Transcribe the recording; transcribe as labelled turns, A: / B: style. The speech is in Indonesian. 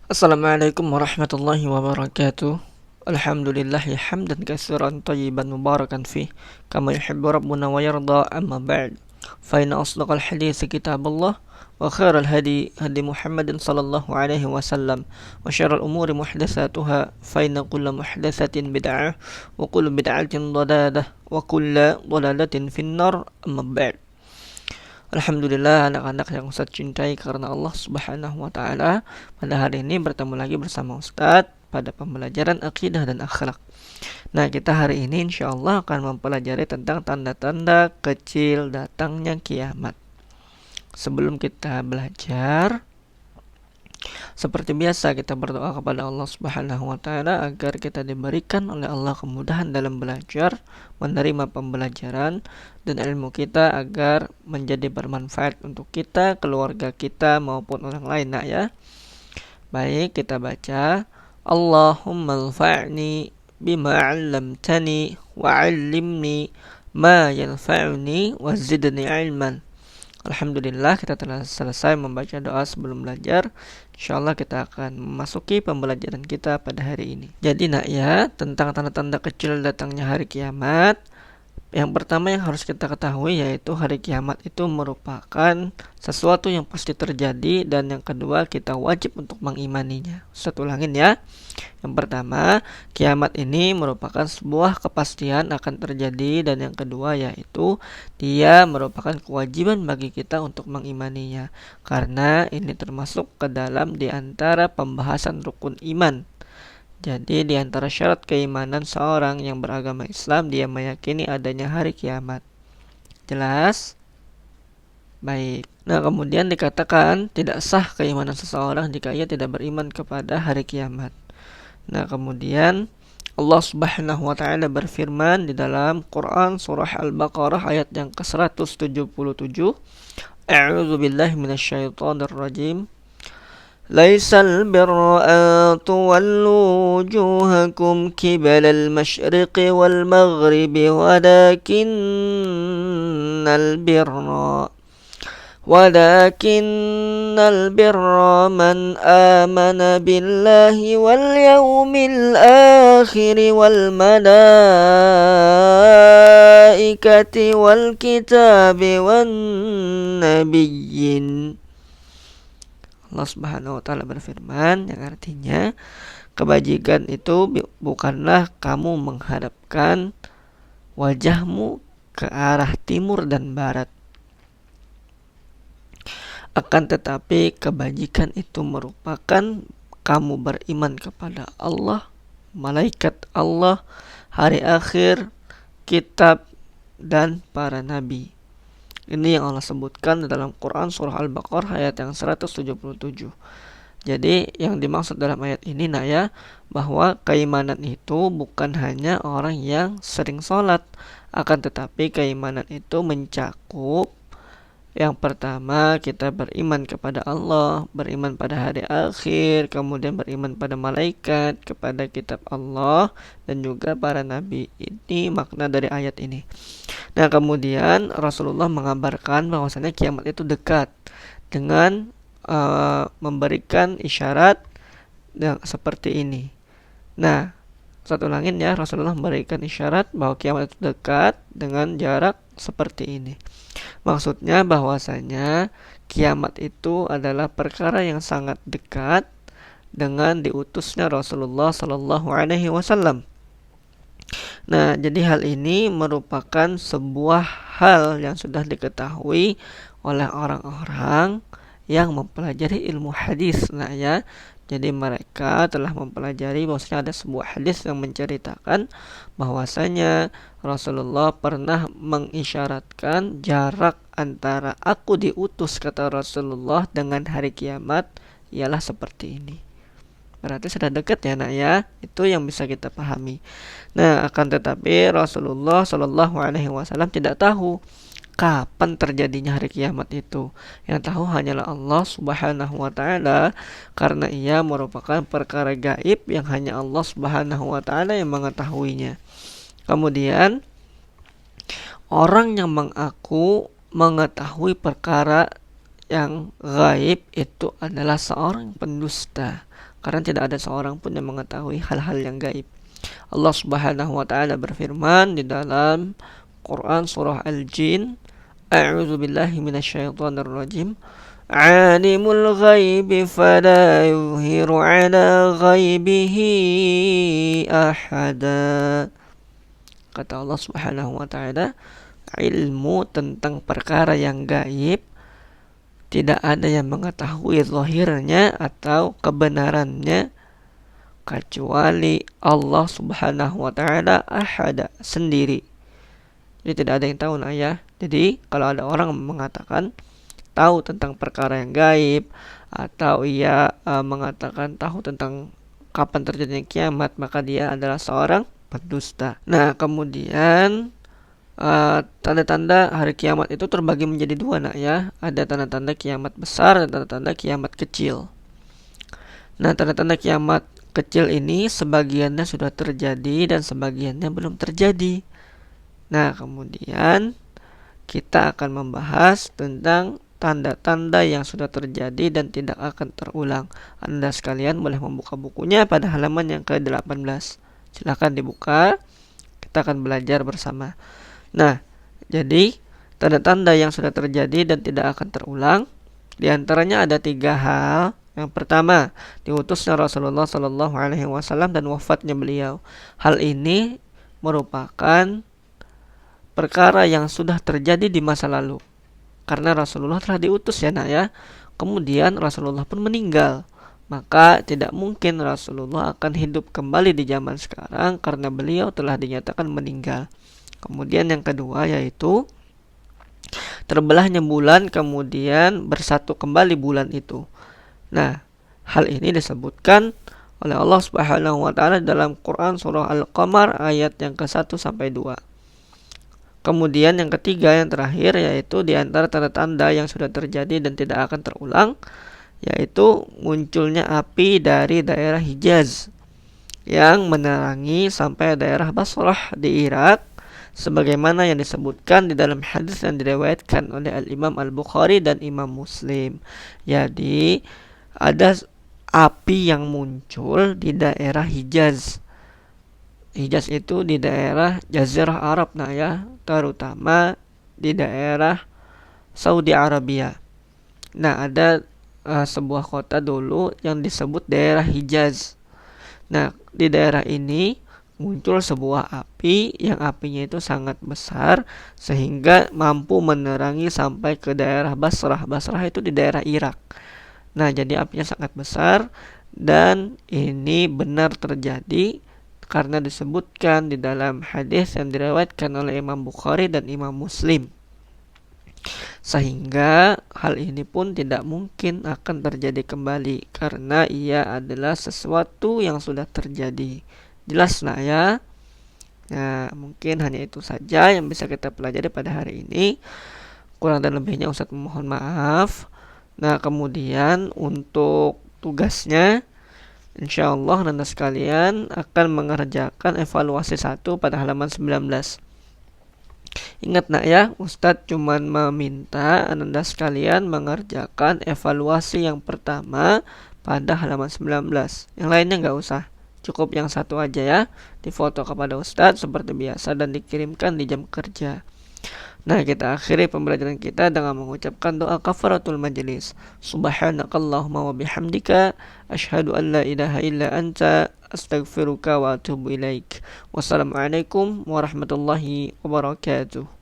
A: Assalamualaikum warahmatullahi wabarakatuh. Alhamdulillahi hamdan katsiran tayyiban mubarakan fih kama yuhibbu rabbuna wa yarda, amma ba'd. Fa inna asdaqal hadits kitabullah wa khairal hadi hadi Muhammadin sallallahu alaihi wasallam wa syarral umuri muhdatsatuha fa inna kulla muhdatsatin bid'ah wa kullu bid'atin dhalalah wa kullu dhalalatin finnar, amma ba'd. Alhamdulillah, anak-anak yang Ustaz cintai karena Allah Subhanahu wa taala, pada hari ini bertemu lagi bersama Ustaz pada pembelajaran akidah dan akhlak. Nah, kita hari ini insyaallah akan mempelajari tentang tanda-tanda kecil datangnya kiamat. Sebelum kita belajar, seperti biasa kita berdoa kepada Allah Subhanahu wa taala agar kita diberikan oleh Allah kemudahan dalam belajar, menerima pembelajaran dan ilmu kita agar menjadi bermanfaat untuk kita, keluarga kita maupun orang lain, nak ya. Baik, kita baca. Allahumma anfa'ni bima 'allamtani wa 'allimni ma yanfa'uni wa zidni 'ilman. Alhamdulillah, kita telah selesai membaca doa sebelum belajar. InsyaAllah kita akan memasuki pembelajaran kita pada hari ini. Jadi nak ya, tentang tanda-tanda kecil datangnya hari kiamat, yang pertama yang harus kita ketahui yaitu hari kiamat itu merupakan sesuatu yang pasti terjadi, dan yang kedua kita wajib untuk mengimaninya. Saya ulangin ya. Yang pertama, kiamat ini merupakan sebuah kepastian akan terjadi, dan yang kedua yaitu dia merupakan kewajiban bagi kita untuk mengimaninya, karena ini termasuk ke dalam di antara pembahasan rukun iman. Jadi di antara syarat keimanan seorang yang beragama Islam, dia meyakini adanya hari kiamat. Jelas? Baik. Nah, kemudian dikatakan tidak sah keimanan seseorang jika ia tidak beriman kepada hari kiamat. Nah, kemudian Allah Subhanahu wa taala berfirman di dalam Quran surah Al-Baqarah ayat yang ke-177. A'udzu billahi minasyaitonir rajim. ليس البر أن تولوا وجوهكم قبل المشرق والمغرب ولكن البر من آمن بالله واليوم الآخر والملائكة والكتاب والنبيين. Allah Subhanahu wa taala berfirman yang artinya kebajikan itu bukanlah kamu menghadapkan wajahmu ke arah timur dan barat, akan tetapi kebajikan itu merupakan kamu beriman kepada Allah, malaikat Allah, hari akhir, kitab, dan para nabi. Ini yang Allah sebutkan dalam Quran surah Al-Baqarah ayat yang 177. Jadi yang dimaksud dalam ayat ini nak ya, bahwa keimanan itu bukan hanya orang yang sering sholat, akan tetapi keimanan itu mencakup yang pertama kita beriman kepada Allah, beriman pada hari akhir, kemudian beriman pada malaikat, kepada kitab Allah, dan juga para nabi. Ini makna dari ayat ini. Nah, kemudian Rasulullah mengabarkan bahwasanya kiamat itu dekat dengan memberikan isyarat yang seperti ini. Nah, satu ulangin ya, Rasulullah memberikan isyarat bahwa kiamat itu dekat dengan jarak seperti ini. Maksudnya bahwasanya kiamat itu adalah perkara yang sangat dekat dengan diutusnya Rasulullah Sallallahu Alaihi Wasallam. Nah, jadi hal ini merupakan sebuah hal yang sudah diketahui oleh orang-orang yang mempelajari ilmu hadis. Nah ya, jadi mereka telah mempelajari bahwasanya ada sebuah hadis yang menceritakan bahwasanya Rasulullah pernah mengisyaratkan jarak antara aku diutus, kata Rasulullah, dengan hari kiamat ialah seperti ini. Berarti sudah dekat ya nak ya. Itu yang bisa kita pahami. Nah, akan tetapi Rasulullah Shallallahu Alaihi Wasallam tidak tahu kapan terjadinya hari kiamat itu. Yang tahu hanyalah Allah Subhanahu wa taala, karena ia merupakan perkara gaib yang hanya Allah Subhanahu wa taala yang mengetahuinya. Kemudian orang yang mengaku mengetahui perkara yang gaib itu adalah seorang pendusta, karena tidak ada seorang pun yang mengetahui hal-hal yang gaib. Allah Subhanahu wa taala berfirman di dalam Quran surah Al-Jin, A'udzu billahi minasyaitonir rajim. Alimul ghaibi fala yuzhiru ala ghaibihi ahada. Kata Allah Subhanahu wa taala, ilmu tentang perkara yang gaib tidak ada yang mengetahui zahirnya atau kebenarannya kecuali Allah Subhanahu wa taala ahada, sendiri. Jadi tidak ada yang tahu ya. Jadi kalau ada orang mengatakan tahu tentang perkara yang gaib atau ia mengatakan tahu tentang kapan terjadinya kiamat, maka dia adalah seorang pendusta. Nah, kemudian tanda-tanda hari kiamat itu terbagi menjadi dua ya. Ada tanda-tanda kiamat besar dan tanda-tanda kiamat kecil. Nah, tanda-tanda kiamat kecil ini sebagiannya sudah terjadi dan sebagiannya belum terjadi. Nah, kemudian kita akan membahas tentang tanda-tanda yang sudah terjadi dan tidak akan terulang. Anda sekalian boleh membuka bukunya pada halaman yang ke-18. Silakan dibuka. Kita akan belajar bersama. Nah, jadi tanda-tanda yang sudah terjadi dan tidak akan terulang, di antaranya ada 3 hal. Yang pertama, diutusnya Rasulullah Sallallahu Alaihi Wasallam dan wafatnya beliau. Hal ini merupakan perkara yang sudah terjadi di masa lalu, karena Rasulullah telah diutus ya. Kemudian Rasulullah pun meninggal, maka tidak mungkin Rasulullah akan hidup kembali di zaman sekarang karena beliau telah dinyatakan meninggal. Kemudian yang kedua yaitu terbelahnya bulan, kemudian bersatu kembali bulan itu. Nah, hal ini disebutkan oleh Allah Subhanahu wa taala dalam Quran surah Al-Qamar ayat yang ke-1 sampai 2. Kemudian yang ketiga, yang terakhir, yaitu di antara tanda-tanda yang sudah terjadi dan tidak akan terulang, yaitu munculnya api dari daerah Hijaz yang menerangi sampai daerah Basrah di Irak, sebagaimana yang disebutkan di dalam hadis yang diriwayatkan oleh Al-Imam Al-Bukhari dan Imam Muslim. Jadi ada api yang muncul di daerah Hijaz. Hijaz itu di daerah Jazirah Arab ya, terutama di daerah Saudi Arabia. Nah, ada sebuah kota dulu yang disebut daerah Hijaz. Nah, di daerah ini muncul sebuah api yang apinya itu sangat besar sehingga mampu menerangi sampai ke daerah Basrah. Basrah itu di daerah Irak. Nah, jadi apinya sangat besar dan ini benar terjadi karena disebutkan di dalam hadis yang diriwayatkan oleh Imam Bukhari dan Imam Muslim. Sehingga hal ini pun tidak mungkin akan terjadi kembali karena ia adalah sesuatu yang sudah terjadi. Jelas ya? Nah, mungkin hanya itu saja yang bisa kita pelajari pada hari ini. Kurang dan lebihnya Ustaz memohon maaf. Nah, kemudian untuk tugasnya, insyaallah Anda sekalian akan mengerjakan evaluasi 1 pada halaman 19. Ingat ya, Ustadz cuma meminta Anda sekalian mengerjakan evaluasi yang pertama pada halaman 19. Yang lainnya nggak usah, cukup yang 1 aja ya. Difoto kepada Ustadz seperti biasa dan dikirimkan di jam kerja. Nah, kita akhiri pembelajaran kita dengan mengucapkan doa kafaratul majlis. Subhanakallahumma wa bihamdika asyhadu an la ilaha illa anta astaghfiruka wa atubu ilaik. Wassalamualaikum warahmatullahi wabarakatuh.